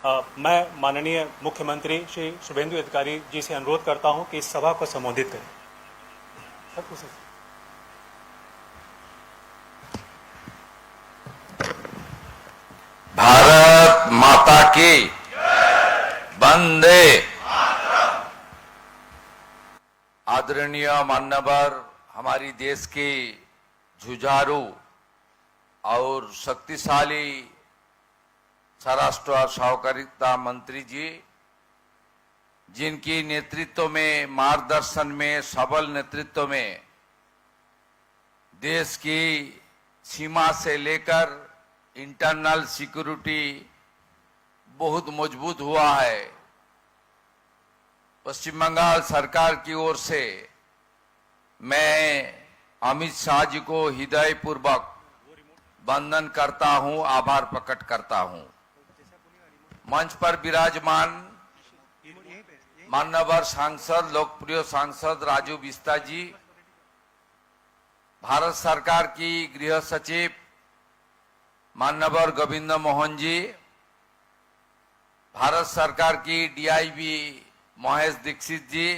मैं माननीय मुख्यमंत्री श्री शुभेंदु अधिकारी जी से अनुरोध करता हूं कि इस सभा को संबोधित करें। भारत माता की वंदे। आदरणीय मान्यवर हमारी देश के जुझारू और शक्तिशाली स्वराष्ट्र और सहकारिता मंत्री जी, जिनकी नेतृत्व में, मार्गदर्शन में, सबल नेतृत्व में देश की सीमा से लेकर इंटरनल सिक्योरिटी बहुत मजबूत हुआ है। पश्चिम बंगाल सरकार की ओर से मैं अमित शाह जी को हृदयपूर्वक वंदन करता हूं, आभार प्रकट करता हूं। मंच पर विराजमान मान्यवर सांसद, लोकप्रिय सांसद राजू बिस्ता जी, भारत सरकार की गृह सचिव मान्यवर गोविंद मोहन जी, भारत सरकार की डीआईबी महेश दीक्षित जी,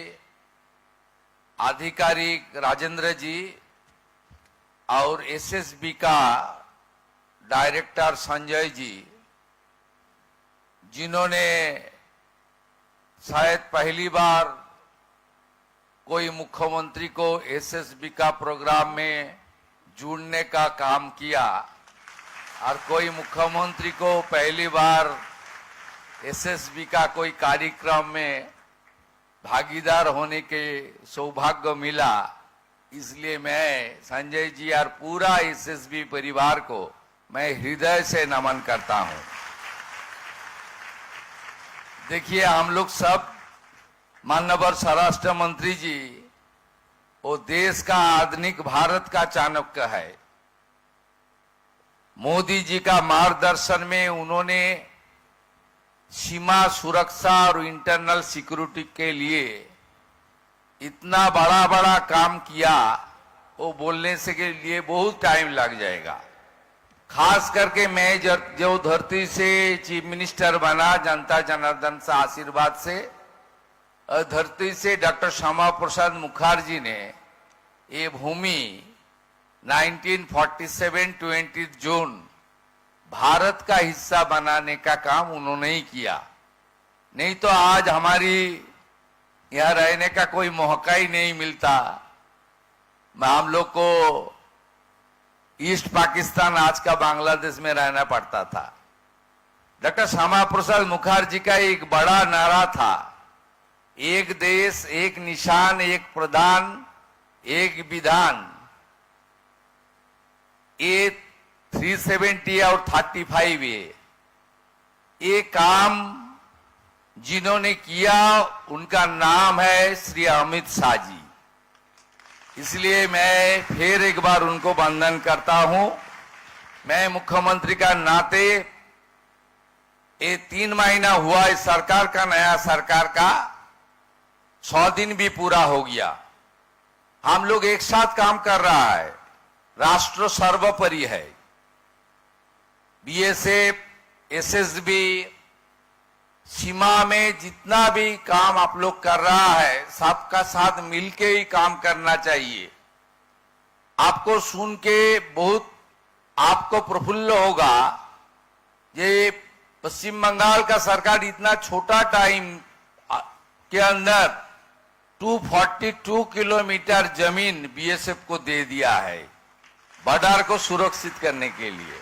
आधिकारिक राजेंद्र जी और एसएसबी का डायरेक्टर संजय जी, जिन्होंने शायद पहली बार कोई मुख्यमंत्री को एसएसबी का प्रोग्राम में जुड़ने का काम किया और कोई मुख्यमंत्री को पहली बार एसएसबी का कोई कार्यक्रम में भागीदार होने के सौभाग्य मिला। इसलिए मैं संजय जी और पूरा एसएसबी परिवार को मैं हृदय से नमन करता हूं। देखिए, हम लोग सब माननीय स्वराष्ट्र मंत्री जी वो देश का आधुनिक भारत का चाणक्य है। मोदी जी का मार्गदर्शन में उन्होंने सीमा सुरक्षा और इंटरनल सिक्योरिटी के लिए इतना बड़ा बड़ा काम किया, वो बोलने से के लिए बहुत टाइम लग जाएगा। खास करके मैं जो धरती से चीफ मिनिस्टर बना, जनता जनार्दन से आशीर्वाद से, धरती से डॉक्टर श्यामा प्रसाद मुखर्जी ने ये भूमि 1947 20 जून भारत का हिस्सा बनाने का काम उन्होंने ही किया। नहीं तो आज हमारी यहाँ रहने का कोई मौका ही नहीं मिलता। हम लोग को ईस्ट पाकिस्तान, आज का बांग्लादेश में रहना पड़ता था। डॉक्टर श्यामा प्रसाद मुखर्जी का एक बड़ा नारा था, एक देश, एक निशान, एक प्रधान, एक विधान। ये 370 और 35 ये काम जिन्होंने किया उनका नाम है श्री अमित शाह जी। इसलिए मैं फिर एक बार उनको वंदन करता हूं। मैं मुख्यमंत्री का नाते, ये 3 महीना हुआ इस सरकार का, नया सरकार का 100 दिन भी पूरा हो गया। हम लोग एक साथ काम कर रहा है। राष्ट्र सर्वोपरि है। बीएसएफ, एसएसबी, सीमा में जितना भी काम आप लोग कर रहा है, सबका साथ मिलके ही काम करना चाहिए। आपको सुन के बहुत आपको प्रफुल्ल होगा। ये पश्चिम बंगाल का सरकार इतना छोटा टाइम के अंदर 242 किलोमीटर जमीन बीएसएफ को दे दिया है बॉर्डर को सुरक्षित करने के लिए।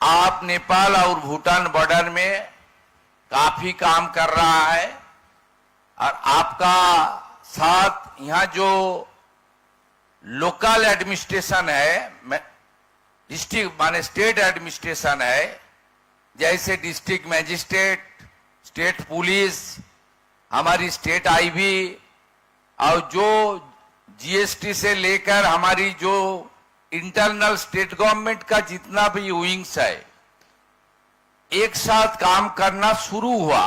आप नेपाल और भूटान बॉर्डर में काफी काम कर रहा है और आपका साथ यहाँ जो लोकल एडमिनिस्ट्रेशन है, डिस्ट्रिक्ट माने स्टेट एडमिनिस्ट्रेशन है, जैसे डिस्ट्रिक्ट मैजिस्ट्रेट, स्टेट पुलिस, हमारी स्टेट आईबी और जो जीएसटी से लेकर हमारी जो इंटरनल स्टेट गवर्नमेंट का जितना भी विंग्स है, एक साथ काम करना शुरू हुआ।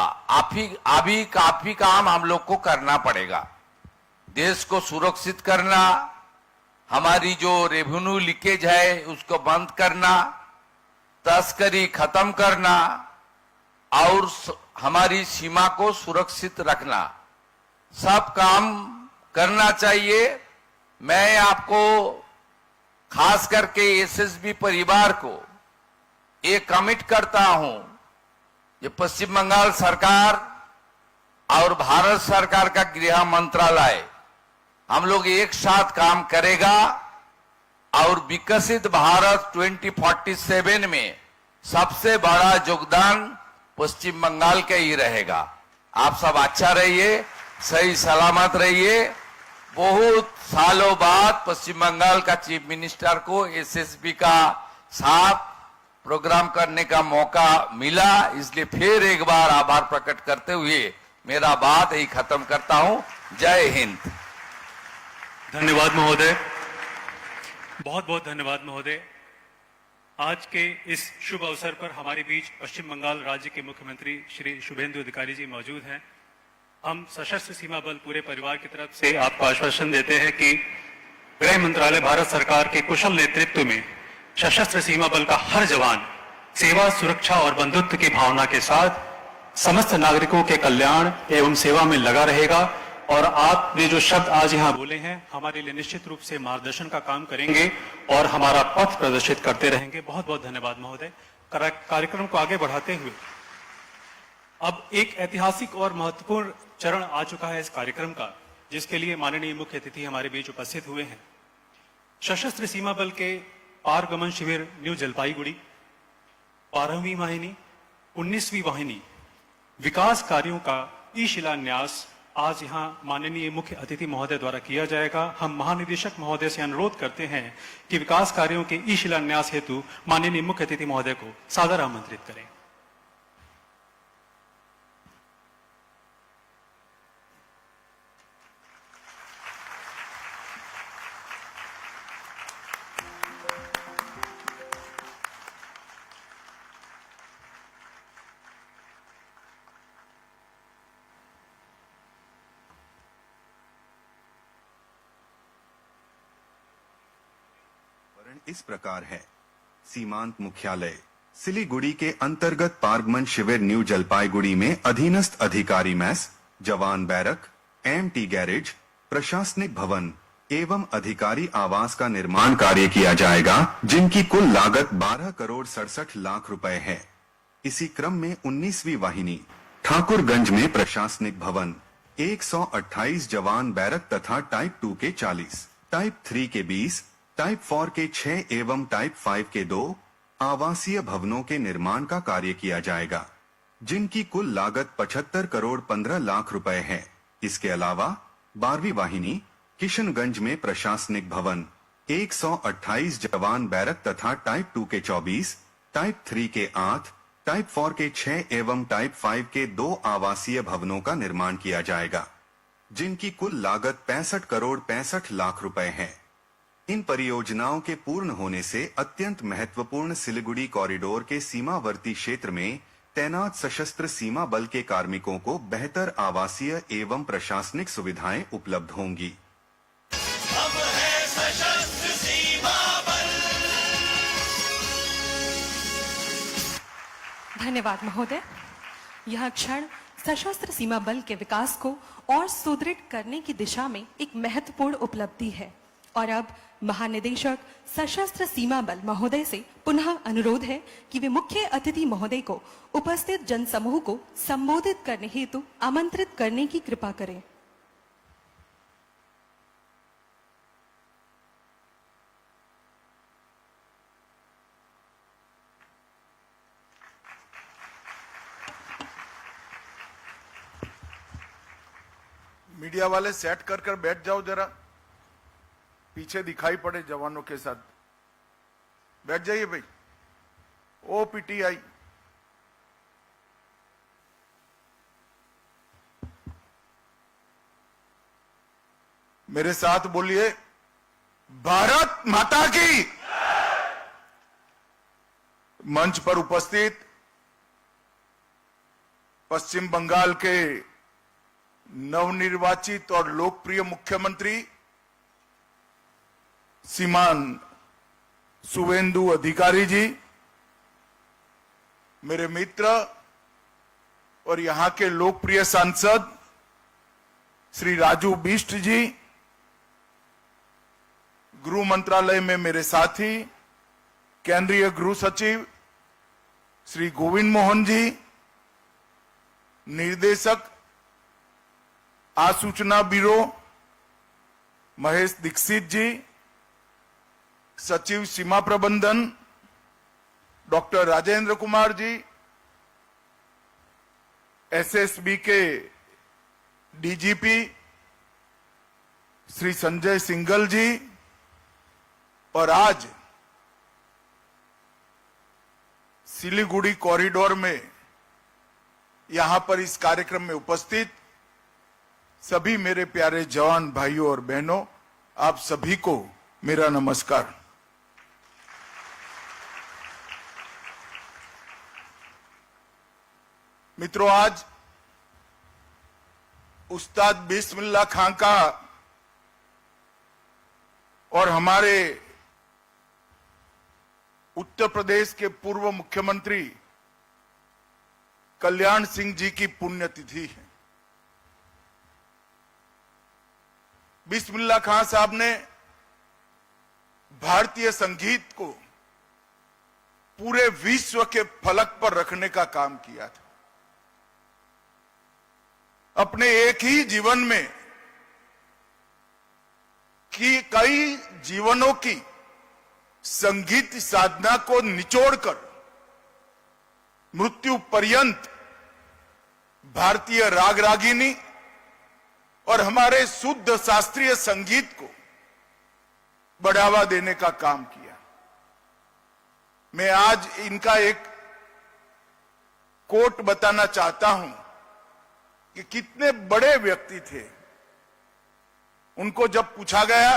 अभी काफी काम हम लोग को करना पड़ेगा। देश को सुरक्षित करना, हमारी जो रेवेन्यू लीकेज है उसको बंद करना, तस्करी खत्म करना, और हमारी सीमा को सुरक्षित रखना, सब काम करना चाहिए। मैं आपको खास करके एसएसबी परिवार को ये कमिट करता हूं, ये पश्चिम बंगाल सरकार और भारत सरकार का गृह मंत्रालय हम लोग एक साथ काम करेगा और विकसित भारत 2047 में सबसे बड़ा योगदान पश्चिम बंगाल का ही रहेगा। आप सब अच्छा रहिए, सही सलामत रहिए। बहुत सालों बाद पश्चिम बंगाल का चीफ मिनिस्टर को एसएसबी का साथ प्रोग्राम करने का मौका मिला, इसलिए फिर एक बार आभार प्रकट करते हुए मेरा बात यही खत्म करता हूं। जय हिंद। धन्यवाद महोदय, बहुत बहुत धन्यवाद महोदय। आज के इस शुभ अवसर पर हमारे बीच पश्चिम बंगाल राज्य के मुख्यमंत्री श्री शुभेंदु अधिकारी जी मौजूद हैं। हम सशस्त्र सीमा बल पूरे परिवार की तरफ से आपको आश्वासन देते हैं कि गृह मंत्रालय भारत सरकार के कुशल नेतृत्व में सशस्त्र सीमा बल का हर जवान सेवा, सुरक्षा और बंधुत्व की भावना के साथ समस्त नागरिकों के कल्याण एवं सेवा में लगा रहेगा। और आपने जो शब्द आज यहाँ बोले हैं हमारे लिए निश्चित रूप से मार्गदर्शन का काम करेंगे और हमारा पथ प्रदर्शित करते रहेंगे। बहुत बहुत धन्यवाद महोदय। कार्यक्रम को आगे बढ़ाते हुए अब एक ऐतिहासिक और महत्वपूर्ण चरण आ चुका है इस कार्यक्रम का, जिसके लिए माननीय मुख्य अतिथि हमारे बीच उपस्थित हुए हैं। सशस्त्र सीमा बल के पारगमन शिविर न्यू जलपाईगुड़ी 12वीं वाहिनी 19वीं वाहिनी विकास कार्यों का ई शिलान्यास आज यहाँ माननीय मुख्य अतिथि महोदय द्वारा किया जाएगा। हम महानिदेशक महोदय से अनुरोध करते हैं कि विकास कार्यों के ई शिलान्यास हेतु माननीय मुख्य अतिथि महोदय को सादर आमंत्रित करें। इस प्रकार है। सीमांत मुख्यालय सिलीगुड़ी के अंतर्गत पारगमन शिविर न्यू जलपाईगुड़ी में अधीनस्थ अधिकारी मैस, जवान बैरक, एमटी गैरेज, प्रशासनिक भवन एवं अधिकारी आवास का निर्माण कार्य किया जाएगा, जिनकी कुल लागत 12 करोड़ 67 लाख रुपए है। इसी क्रम में 19वीं वाहिनी ठाकुरगंज में प्रशासनिक भवन, 128 जवान बैरक तथा टाइप 2 के 40, टाइप 3 के 20, टाइप 4 के 6 एवं टाइप 5 के 2 आवासीय भवनों के निर्माण का कार्य किया जाएगा, जिनकी कुल लागत 75 करोड़ 15 लाख रुपए है। इसके अलावा 12वीं वाहिनी किशनगंज में प्रशासनिक भवन, 128 जवान बैरक तथा टाइप 2 के 24, टाइप 3 के 8, टाइप 4 के 6 एवं टाइप 5 के 2 आवासीय भवनों का निर्माण किया जाएगा, जिनकी कुल लागत 65 करोड़ 65 लाख रुपए है। इन परियोजनाओं के पूर्ण होने से अत्यंत महत्वपूर्ण सिलीगुड़ी कॉरिडोर के सीमावर्ती क्षेत्र में तैनात सशस्त्र सीमा बल के कार्मिकों को बेहतर आवासीय एवं प्रशासनिक सुविधाएं उपलब्ध होंगी। अब है सशस्त्र सीमा बल। धन्यवाद महोदय। यह क्षण सशस्त्र सीमा बल के विकास को और सुदृढ़ करने की दिशा में एक महत्वपूर्ण उपलब्धि है। और अब महानिदेशक सशस्त्र सीमा बल महोदय से पुनः अनुरोध है कि वे मुख्य अतिथि महोदय को उपस्थित जनसमूह को संबोधित करने हेतु आमंत्रित करने की कृपा करें। मीडिया वाले सेट कर बैठ जाओ, जरा पीछे दिखाई पड़े जवानों के साथ। बैठ जाइए भाई। ओ पीटीआई मेरे साथ बोलिए, भारत माता की। मंच पर उपस्थित पश्चिम बंगाल के नवनिर्वाचित और लोकप्रिय मुख्यमंत्री श्रीमान शुभेंदु अधिकारी जी, मेरे मित्र और यहां के लोकप्रिय सांसद श्री राजू बिष्ट जी, गृह मंत्रालय में मेरे साथी केंद्रीय गृह सचिव श्री गोविंद मोहन जी, निर्देशक आसूचना ब्यूरो महेश दीक्षित जी, सचिव सीमा प्रबंधन डॉक्टर राजेंद्र कुमार जी, एसएसबी के डीजीपी श्री संजय सिंघल जी, और आज सिलीगुड़ी कॉरिडोर में यहां पर इस कार्यक्रम में उपस्थित सभी मेरे प्यारे जवान भाइयों और बहनों, आप सभी को मेरा नमस्कार। मित्रों, आज उस्ताद बिस्मिल्लाह खां का और हमारे उत्तर प्रदेश के पूर्व मुख्यमंत्री कल्याण सिंह जी की पुण्यतिथि है। बिस्मिल्लाह खां साहब ने भारतीय संगीत को पूरे विश्व के फलक पर रखने का काम किया था। अपने एक ही जीवन में कई जीवनों की संगीत साधना को निचोड़कर मृत्यु पर्यंत भारतीय राग रागिनी और हमारे शुद्ध शास्त्रीय संगीत को बढ़ावा देने का काम किया। मैं आज इनका एक कोट बताना चाहता हूं कि कितने बड़े व्यक्ति थे। उनको जब पूछा गया,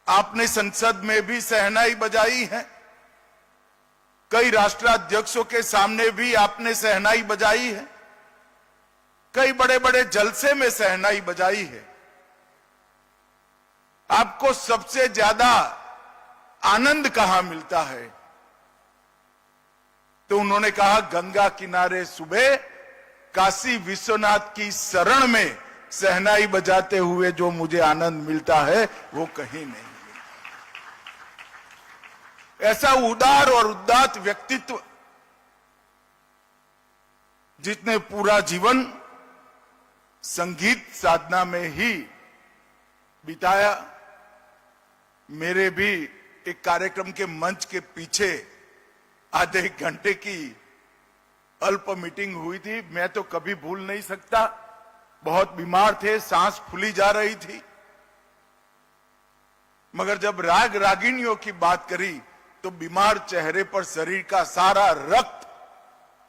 आपने संसद में भी शहनाई बजाई है, कई राष्ट्राध्यक्षों के सामने भी आपने शहनाई बजाई है, कई बड़े बड़े जलसे में शहनाई बजाई है, आपको सबसे ज्यादा आनंद कहां मिलता है? तो उन्होंने कहा, गंगा किनारे सुबह काशी विश्वनाथ की शरण में शहनाई बजाते हुए जो मुझे आनंद मिलता है वो कहीं नहीं। ऐसा उदार और उदात्त व्यक्तित्व जिसने पूरा जीवन संगीत साधना में ही बिताया। मेरे भी एक कार्यक्रम के मंच के पीछे आधे एक घंटे की अल्प मीटिंग हुई थी। मैं तो कभी भूल नहीं सकता। बहुत बीमार थे, सांस फूली जा रही थी, मगर जब राग रागिनियों की बात करी तो बीमार चेहरे पर शरीर का सारा रक्त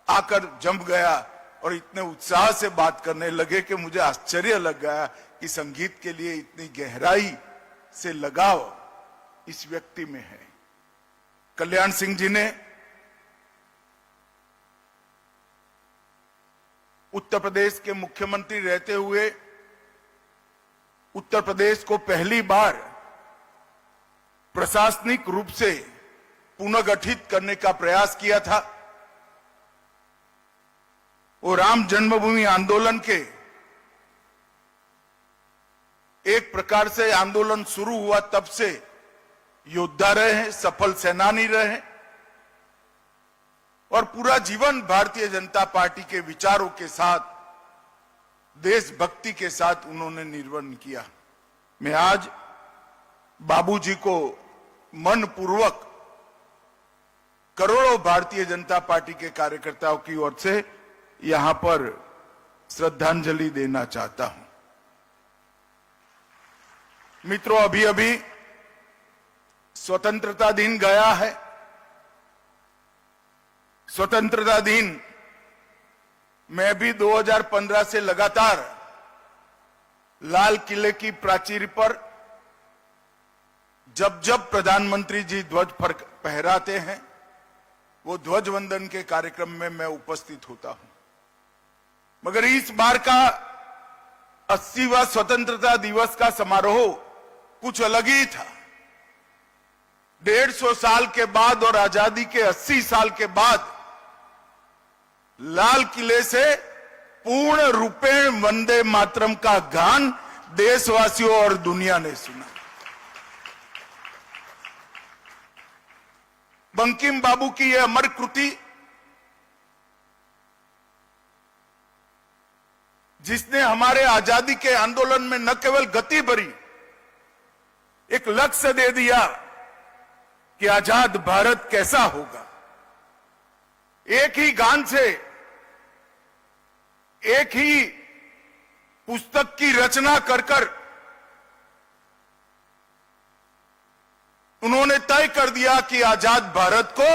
आकर जम गया और इतने उत्साह से बात करने लगे कि मुझे आश्चर्य लग गया कि संगीत के लिए इतनी गहराई से लगाव इस व्यक्ति में है। कल्याण सिंह जी ने उत्तर प्रदेश के मुख्यमंत्री रहते हुए उत्तर प्रदेश को पहली बार प्रशासनिक रूप से पुनर्गठित करने का प्रयास किया था। वो राम जन्मभूमि आंदोलन के एक प्रकार से आंदोलन शुरू हुआ तब से योद्धा रहे हैं, सफल सेनानी रहे हैं और पूरा जीवन भारतीय जनता पार्टी के विचारों के साथ, देशभक्ति के साथ उन्होंने निर्वहन किया। मैं आज बाबूजी को मनपूर्वक करोड़ों भारतीय जनता पार्टी के कार्यकर्ताओं की ओर से यहां पर श्रद्धांजलि देना चाहता हूं। मित्रों, अभी अभी स्वतंत्रता दिन गया है। स्वतंत्रता दिन मैं भी 2015 से लगातार लाल किले की प्राचीर पर जब जब प्रधानमंत्री जी ध्वज फहराते हैं, वो ध्वज वंदन के कार्यक्रम में मैं उपस्थित होता हूं। मगर इस बार का 80वां स्वतंत्रता दिवस का समारोह कुछ अलग ही था। 150 साल के बाद और आजादी के 80 साल के बाद लाल किले से पूर्ण रूपेण वंदे मातरम का गान देशवासियों और दुनिया ने सुना। बंकिम बाबू की यह अमर कृति, जिसने हमारे आजादी के आंदोलन में न केवल गति भरी, एक लक्ष्य दे दिया कि आजाद भारत कैसा होगा। एक ही गान से, एक ही पुस्तक की रचना कर उन्होंने तय कर दिया कि आजाद भारत को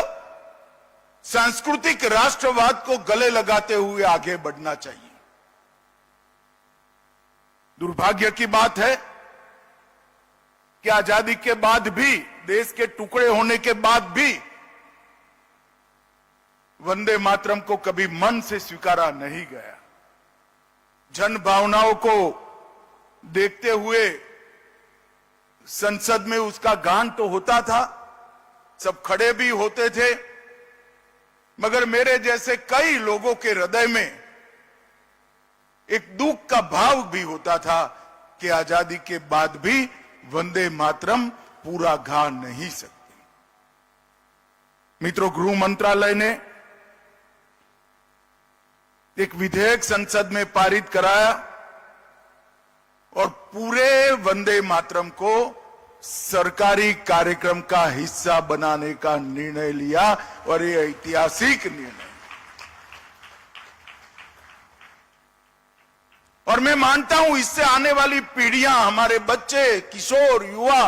सांस्कृतिक राष्ट्रवाद को गले लगाते हुए आगे बढ़ना चाहिए। दुर्भाग्य की बात है कि आजादी के बाद भी, देश के टुकड़े होने के बाद भी वंदे मातरम को कभी मन से स्वीकारा नहीं गया। जन भावनाओं को देखते हुए संसद में उसका गान तो होता था, सब खड़े भी होते थे, मगर मेरे जैसे कई लोगों के हृदय में एक दुख का भाव भी होता था कि आजादी के बाद भी वंदे मातरम पूरा गा नहीं सकती। मित्रों, गृह मंत्रालय ने एक विधेयक संसद में पारित कराया और पूरे वंदे मातरम को सरकारी कार्यक्रम का हिस्सा बनाने का निर्णय लिया, और यह ऐतिहासिक निर्णय। और मैं मानता हूं इससे आने वाली पीढ़ियां, हमारे बच्चे, किशोर, युवा,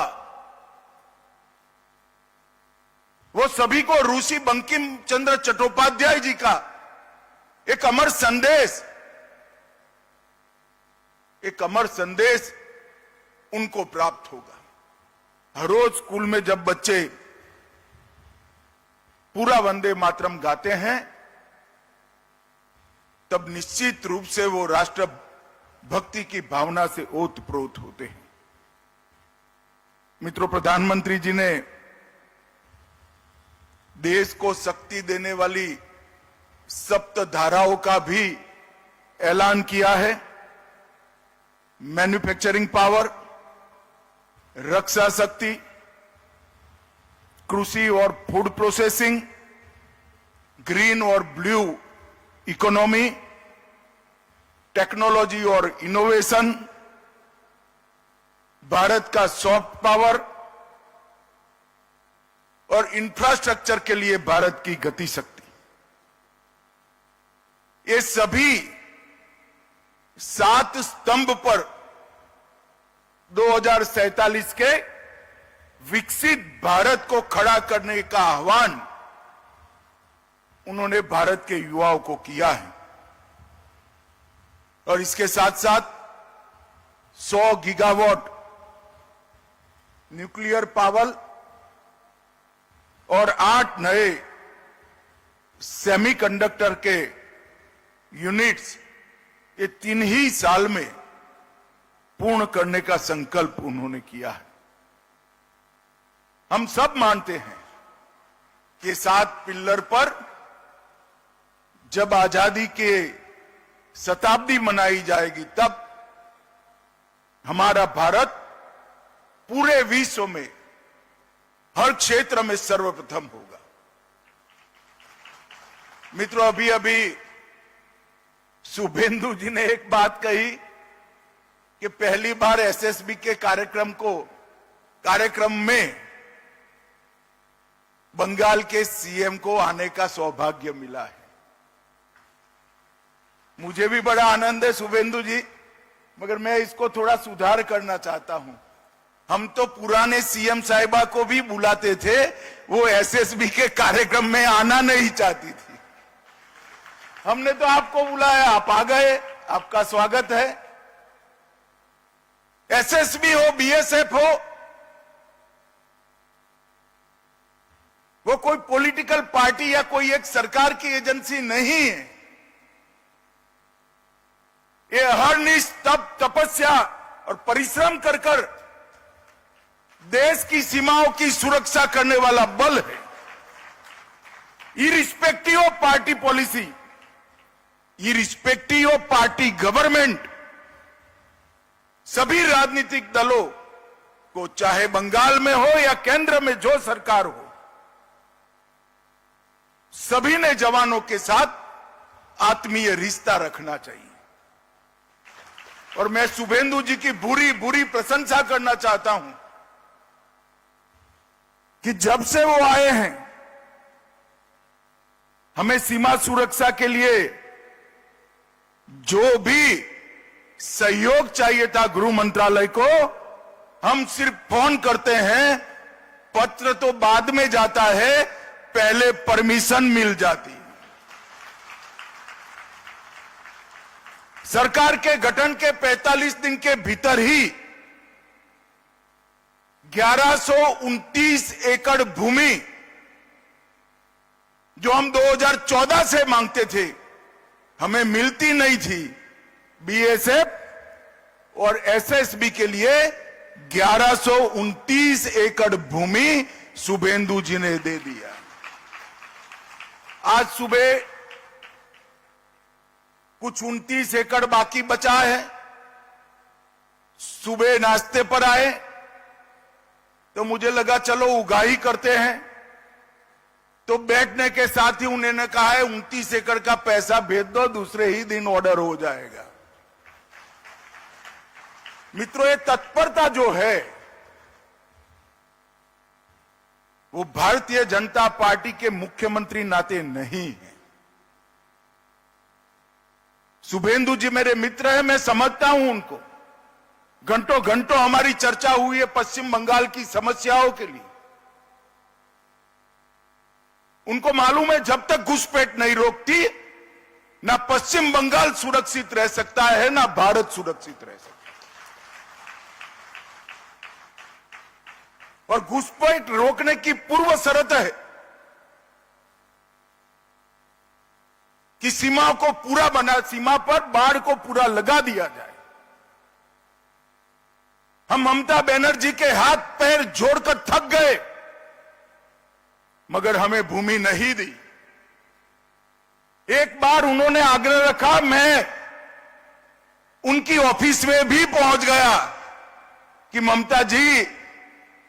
वो सभी को ऋषि बंकिम चंद्र चट्टोपाध्याय जी का एक अमर संदेश उनको प्राप्त होगा। हर रोज स्कूल में जब बच्चे पूरा वंदे मातरम गाते हैं, तब निश्चित रूप से वो राष्ट्र भक्ति की भावना से ओतप्रोत होते हैं। मित्रों, प्रधानमंत्री जी ने देश को शक्ति देने वाली सप्त धाराओं का भी ऐलान किया है। मैन्युफैक्चरिंग पावर, रक्षा शक्ति, कृषि और फूड प्रोसेसिंग, ग्रीन और ब्लू इकोनॉमी, टेक्नोलॉजी और इनोवेशन, भारत का सॉफ्ट पावर और इंफ्रास्ट्रक्चर के लिए भारत की गति शक्ति, ये सभी 7 स्तंभ पर 2047 के विकसित भारत को खड़ा करने का आह्वान उन्होंने भारत के युवाओं को किया है। और इसके साथ साथ 100 गीगावाट न्यूक्लियर पावर और 8 नए सेमीकंडक्टर के यूनिट्स, ये 3 ही साल में पूर्ण करने का संकल्प उन्होंने किया है। हम सब मानते हैं कि 7 पिल्लर पर जब आजादी के शताब्दी मनाई जाएगी, तब हमारा भारत पूरे विश्व में हर क्षेत्र में सर्वप्रथम होगा। मित्रों, अभी शुभेंदु जी ने एक बात कही कि पहली बार एसएसबी के कार्यक्रम में बंगाल के सीएम को आने का सौभाग्य मिला है। मुझे भी बड़ा आनंद है शुभेंदु जी, मगर मैं इसको थोड़ा सुधार करना चाहता हूं। हम तो पुराने सीएम साहिबा को भी बुलाते थे, वो एसएसबी के कार्यक्रम में आना नहीं चाहती थी। हमने तो आपको बुलाया, आप आ गए, आपका स्वागत है। एसएसबी हो, बीएसएफ हो, वो कोई पॉलिटिकल पार्टी या कोई एक सरकार की एजेंसी नहीं है। ये हरनिश तपस्या और परिश्रम कर देश की सीमाओं की सुरक्षा करने वाला बल है। Irrespective of party policy, irrespective of party government, सभी राजनीतिक दलों को, चाहे बंगाल में हो या केंद्र में जो सरकार हो, सभी ने जवानों के साथ आत्मीय रिश्ता रखना चाहिए। और मैं शुभेंदु जी की बुरी बुरी प्रशंसा करना चाहता हूं कि जब से वो आए हैं, हमें सीमा सुरक्षा के लिए जो भी सहयोग चाहिए था गृह मंत्रालय को, हम सिर्फ फोन करते हैं, पत्र तो बाद में जाता है, पहले परमिशन मिल जाती है। सरकार के गठन के 45 दिन के भीतर ही 1129 एकड़ भूमि जो हम 2014 से मांगते थे, हमें मिलती नहीं थी, बीएसएफ और एसएसबी के लिए 1129 एकड़ भूमि शुभेंदु जी ने दे दिया। आज सुबह कुछ 29 एकड़ बाकी बचा है। सुबह नाश्ते पर आए तो मुझे लगा चलो उगाही करते हैं, तो बैठने के साथ ही उन्होंने कहा है 29 एकड़ का पैसा भेज दो, दूसरे ही दिन ऑर्डर हो जाएगा। मित्रों, ये तत्परता जो है वो भारतीय जनता पार्टी के मुख्यमंत्री नाते नहीं है। शुभेंदु जी मेरे मित्र हैं, मैं समझता हूं उनको। घंटों घंटों हमारी चर्चा हुई है पश्चिम बंगाल की समस्याओं के लिए। उनको मालूम है जब तक घुसपैठ नहीं रोकती, ना पश्चिम बंगाल सुरक्षित रह सकता है, ना भारत सुरक्षित रह सकता है। और घुसपैठ रोकने की पूर्व शर्त है कि सीमा को पूरा सीमा पर बाढ़ को पूरा लगा दिया जाए। हम ममता बनर्जी के हाथ पैर जोड़कर थक गए, मगर हमें भूमि नहीं दी। एक बार उन्होंने आग्रह रखा, मैं उनकी ऑफिस में भी पहुंच गया कि ममता जी,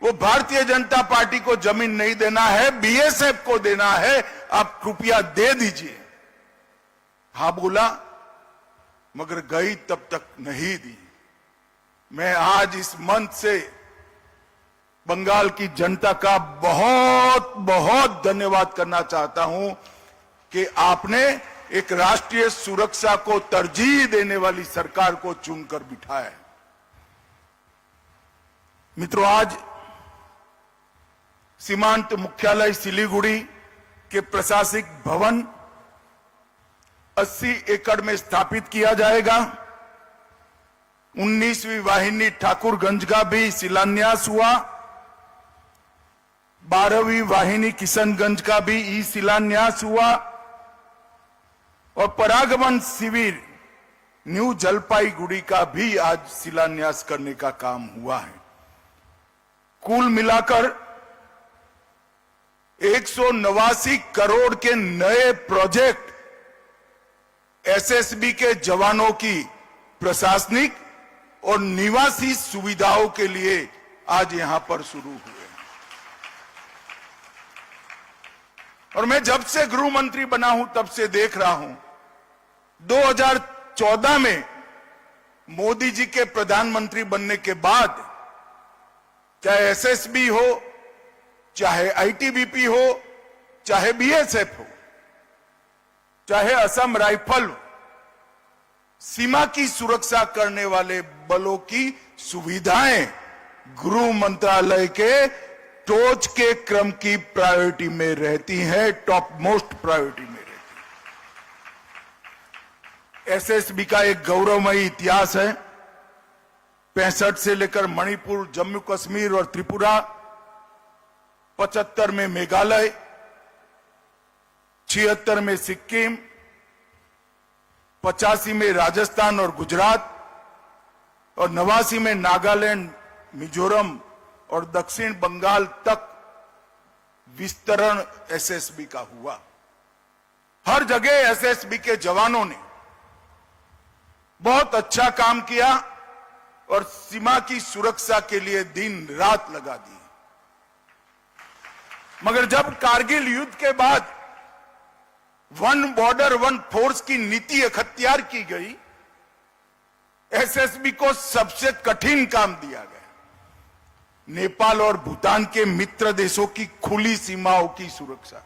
वो भारतीय जनता पार्टी को जमीन नहीं देना है, बीएसएफ को देना है, आप कृपया दे दीजिए। हां बोला, मगर गई तब तक नहीं दी। मैं आज इस मंच से बंगाल की जनता का बहुत बहुत धन्यवाद करना चाहता हूं कि आपने एक राष्ट्रीय सुरक्षा को तरजीह देने वाली सरकार को चुनकर बिठाया है। मित्रों, आज सीमांत मुख्यालय सिलीगुड़ी के प्रशासनिक भवन 80 एकड़ में स्थापित किया जाएगा। 19वीं वाहिनी ठाकुरगंज का भी शिलान्यास हुआ। 12वीं वाहिनी किशनगंज का भी ई शिलान्यास हुआ और परागमन शिविर न्यू जलपाईगुड़ी का भी आज शिलान्यास करने का काम हुआ है। कुल मिलाकर 189 करोड़ के नए प्रोजेक्ट एसएसबी के जवानों की प्रशासनिक और निवासी सुविधाओं के लिए आज यहां पर शुरू हुए। और मैं जब से गृह मंत्री बना हूं तब से देख रहा हूं, 2014 में मोदी जी के प्रधानमंत्री बनने के बाद चाहे एसएसबी हो, चाहे आईटीबीपी हो, चाहे बीएसएफ हो, चाहे असम राइफल हो, सीमा की सुरक्षा करने वाले बलों की सुविधाएं गृह मंत्रालय के टोच के क्रम की प्रायोरिटी में रहती हैं, टॉप मोस्ट प्रायोरिटी में रहती है। एसएसबी का एक गौरवमयी इतिहास है। 65 से लेकर मणिपुर, जम्मू कश्मीर और त्रिपुरा, 75 में मेघालय, 76 में सिक्किम, 85 में राजस्थान और गुजरात और 89 में नागालैंड, मिजोरम और दक्षिण बंगाल तक विस्तरण एसएसबी का हुआ। हर जगह एसएसबी के जवानों ने बहुत अच्छा काम किया और सीमा की सुरक्षा के लिए दिन रात लगा दी। मगर जब कारगिल युद्ध के बाद वन बॉर्डर वन फोर्स की नीति अख्तियार की गई, एसएसबी को सबसे कठिन काम दिया गया नेपाल और भूटान के मित्र देशों की खुली सीमाओं की सुरक्षा।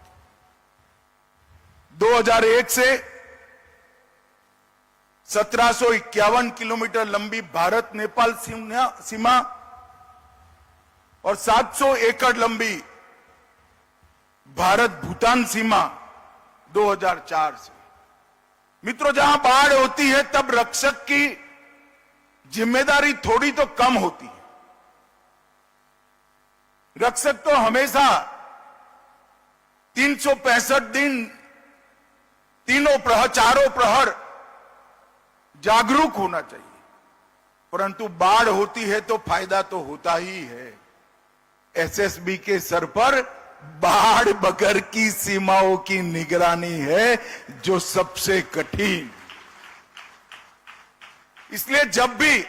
2001 से 1751 किलोमीटर लंबी भारत नेपाल सीमा और 700 एकड़ लंबी भारत भूटान सीमा 2004 से। मित्रों, जहां बाढ़ होती है तब रक्षक की जिम्मेदारी थोड़ी तो कम होती है। रक्षक तो हमेशा 365 दिन चारों प्रहर जागरूक होना चाहिए, परंतु बाढ़ होती है तो फायदा तो होता ही है। एसएसबी के सर पर बाढ़ बगर की सीमाओं की निगरानी है, जो सबसे कठिन। इसलिए जब भी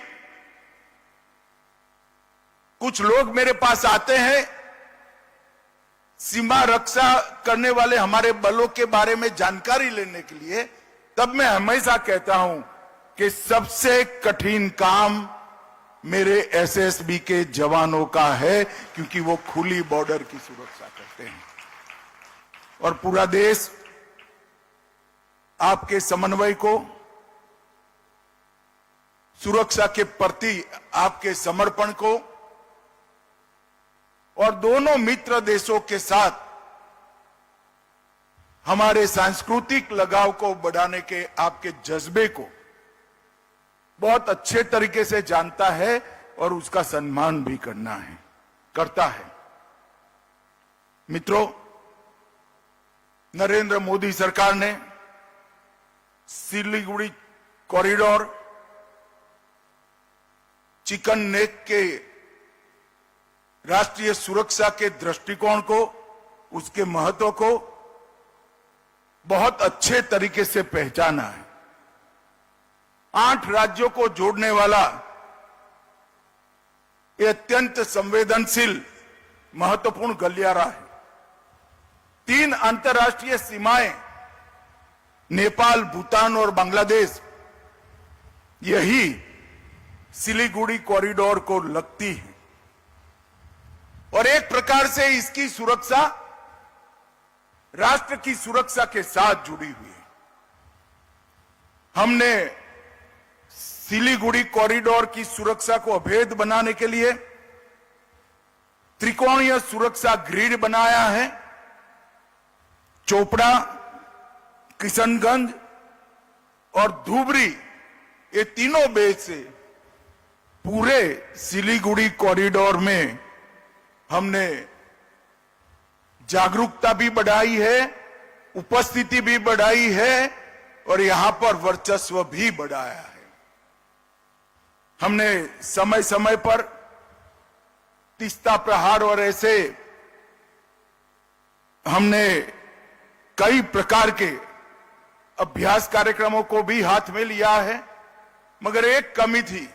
कुछ लोग मेरे पास आते हैं सीमा रक्षा करने वाले हमारे बलों के बारे में जानकारी लेने के लिए, तब मैं हमेशा कहता हूं कि सबसे कठिन काम मेरे एसएसबी के जवानों का है, क्योंकि वो खुली बॉर्डर की सुरक्षा करते हैं और पूरा देश आपके समन्वय को, सुरक्षा के प्रति आपके समर्पण को और दोनों मित्र देशों के साथ हमारे सांस्कृतिक लगाव को बढ़ाने के आपके जज्बे को बहुत अच्छे तरीके से जानता है और उसका सम्मान भी करता है। मित्रों, नरेंद्र मोदी सरकार ने सिलीगुड़ी कॉरिडोर, चिकन नेक के राष्ट्रीय सुरक्षा के दृष्टिकोण को, उसके महत्व को बहुत अच्छे तरीके से पहचाना है। 8 राज्यों को जोड़ने वाला ये अत्यंत संवेदनशील महत्वपूर्ण गलियारा है। 3 अंतर्राष्ट्रीय सीमाएं नेपाल, भूटान और बांग्लादेश, यही सिलीगुड़ी कॉरिडोर को लगती है और एक प्रकार से इसकी सुरक्षा राष्ट्र की सुरक्षा के साथ जुड़ी हुई है। हमने सिलीगुड़ी कॉरिडोर की सुरक्षा को अभेद बनाने के लिए त्रिकोणीय सुरक्षा ग्रिड बनाया है। चोपड़ा, किशनगंज और धुबरी, ये तीनों बेस से पूरे सिलीगुड़ी कॉरिडोर में हमने जागरूकता भी बढ़ाई है, उपस्थिति भी बढ़ाई है और यहां पर वर्चस्व भी बढ़ाया है। हमने समय समय पर तीस्ता प्रहार और ऐसे हमने कई प्रकार के अभ्यास कार्यक्रमों को भी हाथ में लिया है, मगर एक कमी थी।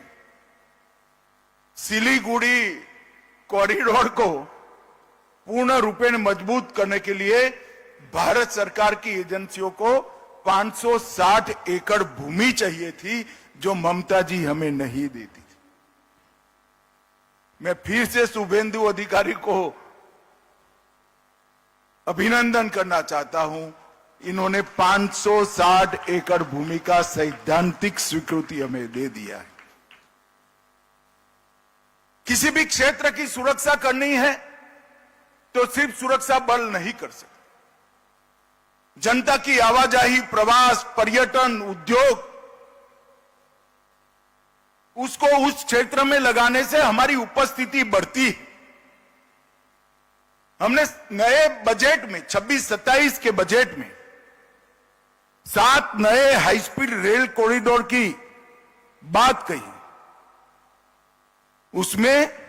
सिलीगुड़ी कॉरिडोर को पूर्ण रूपेण मजबूत करने के लिए भारत सरकार की एजेंसियों को 560 एकड़ भूमि चाहिए थी, जो ममता जी हमें नहीं देती थी। मैं फिर से शुभेंदु अधिकारी को अभिनंदन करना चाहता हूं। इन्होंने 560 एकड़ भूमि का सैद्धांतिक स्वीकृति हमें दे दिया है। किसी भी क्षेत्र की सुरक्षा करनी है तो सिर्फ सुरक्षा बल नहीं कर सकते। जनता की आवाजाही, प्रवास, पर्यटन, उद्योग, उसको उस क्षेत्र में लगाने से हमारी उपस्थिति बढ़ती है। हमने नए बजट में 26-27 के बजट में 7 नए हाई स्पीड रेल कॉरिडोर की बात कही। उसमें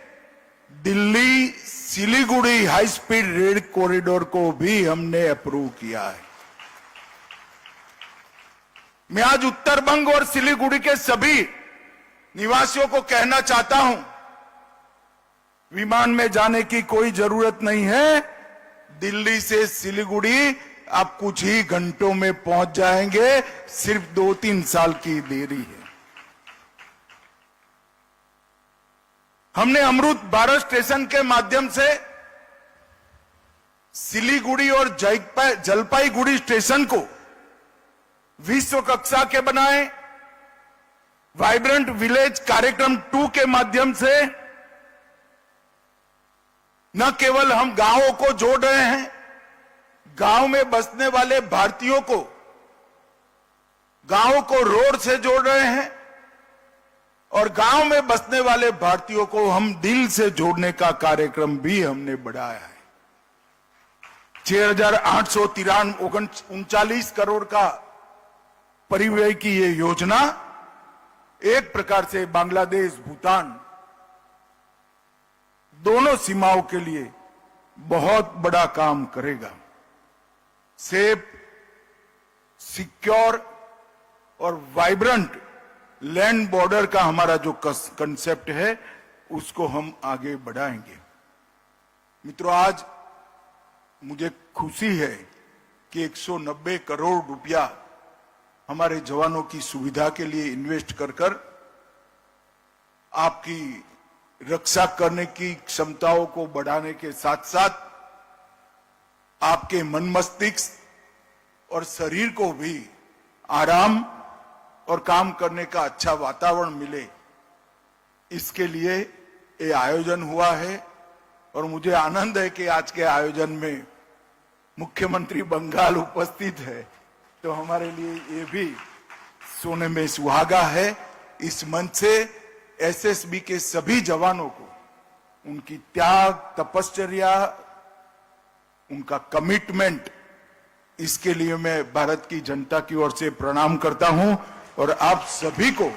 Delhi Siliguri high speed rail corridor को भी हमने अप्रूव किया है। मैं आज उत्तर बंग और सिलीगुड़ी के सभी निवासियों को कहना चाहता हूं, विमान में जाने की कोई जरूरत नहीं है। दिल्ली से सिलीगुड़ी आप कुछ ही घंटों में पहुंच जाएंगे, सिर्फ 2-3 साल की देरी है। हमने अमृत भारत स्टेशन के माध्यम से सिलीगुड़ी और जलपाईगुड़ी स्टेशन को विश्व कक्षा के बनाए। वाइब्रेंट विलेज कार्यक्रम 2 के माध्यम से न केवल हम गांवों को जोड़ रहे हैं, गांव में बसने वाले भारतीयों को गांव को रोड से जोड़ रहे हैं और गांव में बसने वाले भारतीयों को हम दिल से जोड़ने का कार्यक्रम भी हमने बढ़ाया है। 6,839 करोड़ का परिव्यय की ये योजना एक प्रकार से बांग्लादेश, भूटान दोनों सीमाओं के लिए बहुत बड़ा काम करेगा। सेफ, सिक्योर और वाइब्रेंट लैंड बॉर्डर का हमारा जो कंसेप्ट है उसको हम आगे बढ़ाएंगे। मित्रों, आज मुझे खुशी है कि 190 करोड़ रुपया हमारे जवानों की सुविधा के लिए इन्वेस्ट कर आपकी रक्षा करने की क्षमताओं को बढ़ाने के साथ साथ आपके मन मस्तिष्क और शरीर को भी आराम और काम करने का अच्छा वातावरण मिले, इसके लिए ये आयोजन हुआ है। और मुझे आनंद है कि आज के आयोजन में मुख्यमंत्री बंगाल उपस्थित है, तो हमारे लिए ये भी सोने में सुहागा है। इस मंच से एसएसबी के सभी जवानों को उनकी त्याग, तपश्चर्या, उनका कमिटमेंट, इसके लिए मैं भारत की जनता की ओर से प्रणाम करता हूं और आप सभी को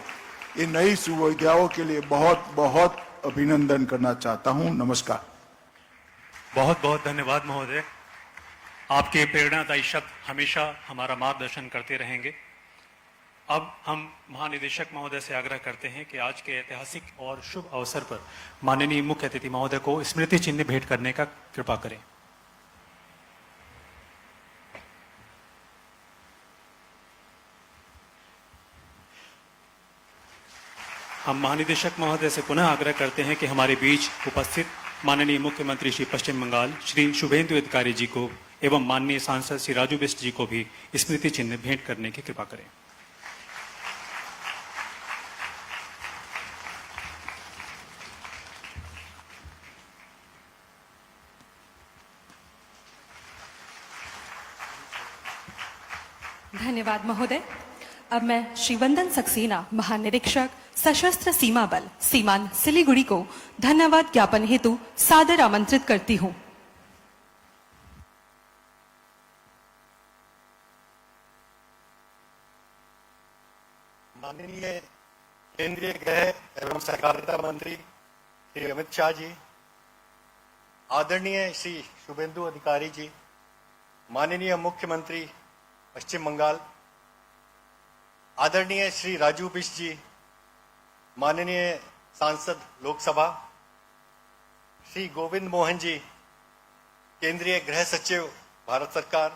ये नई सुविधाओं के लिए बहुत बहुत अभिनंदन करना चाहता हूं। नमस्कार। बहुत बहुत धन्यवाद महोदय। आपके प्रेरणादायी शब्द हमेशा हमारा मार्गदर्शन करते रहेंगे। अब हम महानिदेशक महोदय से आग्रह करते हैं कि आज के ऐतिहासिक और शुभ अवसर पर माननीय मुख्य अतिथि महोदय को स्मृति चिन्ह भेंट करने का कृपा करें। हम महानिदेशक महोदय से पुनः आग्रह करते हैं कि हमारे बीच उपस्थित माननीय मुख्यमंत्री श्री पश्चिम बंगाल श्री शुभेंदु अधिकारी जी को एवं माननीय सांसद श्री राजू बिष्ट जी को भी स्मृति चिन्ह भेंट करने की कृपा करें। धन्यवाद महोदय। अब मैं श्री वंदन सक्सेना, महानिरीक्षक सशस्त्र सीमा बल सीमांत सिलीगुड़ी को धन्यवाद ज्ञापन हेतु सादर आमंत्रित करती हूं। माननीय केंद्रीय गृह एवं सहकारिता मंत्री श्री अमित शाह जी, आदरणीय श्री शुभेंदु अधिकारी जी, माननीय मुख्यमंत्री पश्चिम बंगाल, आदरणीय श्री राजू बिष्ट जी, माननीय सांसद लोकसभा, श्री गोविंद मोहन जी, केंद्रीय गृह सचिव भारत सरकार,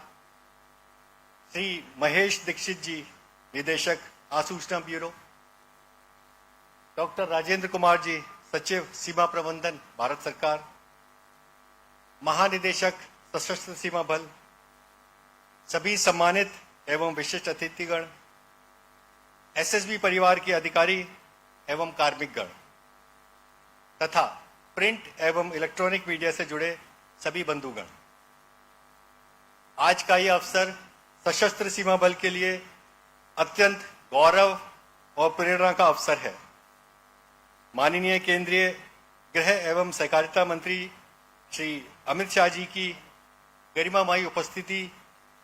श्री महेश दीक्षित जी, निदेशक आसूचना ब्यूरो, डॉक्टर राजेंद्र कुमार जी, सचिव सीमा प्रबंधन भारत सरकार, महानिदेशक सशस्त्र सीमा बल, सभी सम्मानित एवं विशिष्ट अतिथिगण, एसएसबी परिवार के अधिकारी एवं कार्मिकगण तथा प्रिंट एवं इलेक्ट्रॉनिक मीडिया से जुड़े सभी बंधुगण, आज का यह अवसर सशस्त्र सीमा बल के लिए अत्यंत गौरव और प्रेरणा का अवसर है। माननीय केंद्रीय गृह एवं सहकारिता मंत्री श्री अमित शाह जी की गरिमामयी उपस्थिति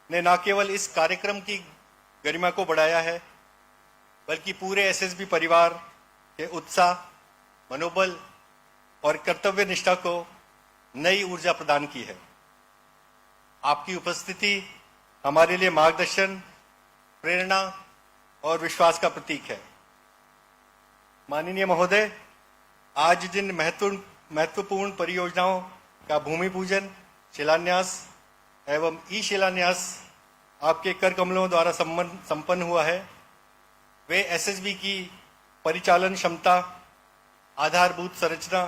ने न केवल इस कार्यक्रम की गरिमा को बढ़ाया है, बल्कि पूरे एसएसबी परिवार के उत्साह, मनोबल और कर्तव्य निष्ठा को नई ऊर्जा प्रदान की है। आपकी उपस्थिति हमारे लिए मार्गदर्शन, प्रेरणा और विश्वास का प्रतीक है। माननीय महोदय, आज जिन महत्वपूर्ण परियोजनाओं का भूमि पूजन, शिलान्यास एवं ई शिलान्यास आपके कर कमलों द्वारा संपन्न हुआ है, वे एसएसबी की परिचालन क्षमता, आधारभूत संरचना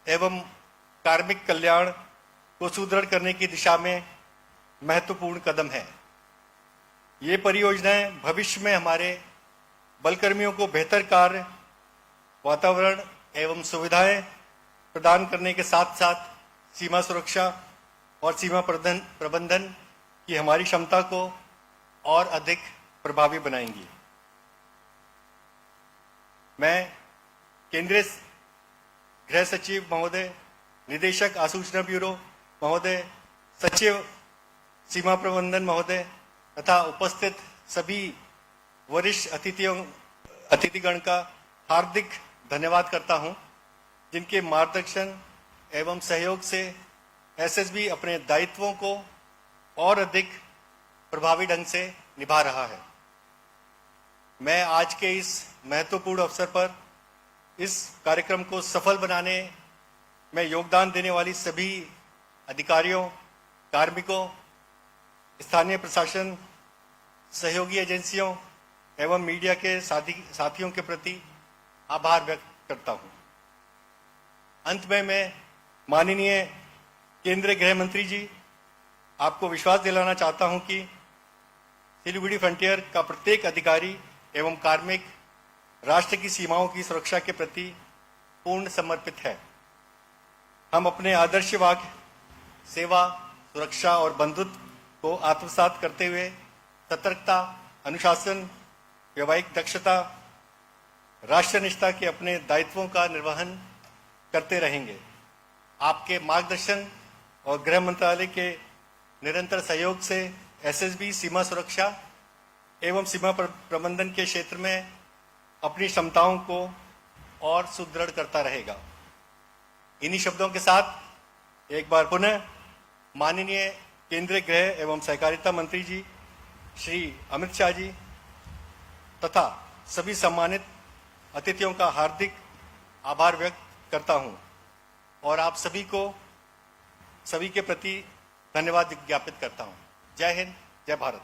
एवं कार्मिक कल्याण को सुदृढ़ करने की दिशा में महत्वपूर्ण कदम है। ये परियोजनाएं भविष्य में हमारे बलकर्मियों को बेहतर कार्य वातावरण एवं सुविधाएं प्रदान करने के साथ साथ सीमा सुरक्षा और सीमा प्रबंधन की हमारी क्षमता को और अधिक प्रभावी बनाएंगी। मैं केंद्रीय गृह सचिव महोदय, निदेशक आसूचना ब्यूरो महोदय, सचिव सीमा प्रबंधन महोदय तथा उपस्थित सभी वरिष्ठ अतिथिगण का हार्दिक धन्यवाद करता हूं, जिनके मार्गदर्शन एवं सहयोग से एसएसबी अपने दायित्वों को और अधिक प्रभावी ढंग से निभा रहा है। मैं आज के इस महत्वपूर्ण अवसर पर इस कार्यक्रम को सफल बनाने में योगदान देने वाली सभी अधिकारियों, कार्मिकों, स्थानीय प्रशासन, सहयोगी एजेंसियों एवं मीडिया के साथियों के प्रति आभार व्यक्त करता हूं। अंत में मैं माननीय केंद्रीय गृह मंत्री जी, आपको विश्वास दिलाना चाहता हूं कि सिलीगुड़ी फ्रंटियर का प्रत्येक अधिकारी एवं कार्मिक राष्ट्र की सीमाओं की सुरक्षा के प्रति पूर्ण समर्पित है। हम अपने आदर्श वाक्य सेवा, सुरक्षा और बंधुत्व को आत्मसात करते हुए सतर्कता, अनुशासन, वैवाहिक दक्षता, राष्ट्रनिष्ठता के अपने दायित्वों का निर्वहन करते रहेंगे। आपके मार्गदर्शन और गृह मंत्रालय के निरंतर सहयोग से एसएसबी सीमा सुरक्षा एवं सीमा प्रबंधन के क्षेत्र में अपनी क्षमताओं को और सुदृढ़ करता रहेगा। इन्हीं शब्दों के साथ एक बार पुनः माननीय केंद्रीय गृह एवं सहकारिता मंत्री जी श्री अमित शाह जी तथा सभी सम्मानित अतिथियों का हार्दिक आभार व्यक्त करता हूं और आप सभी के प्रति धन्यवाद ज्ञापित करता हूं। जय हिंद, जय भारत।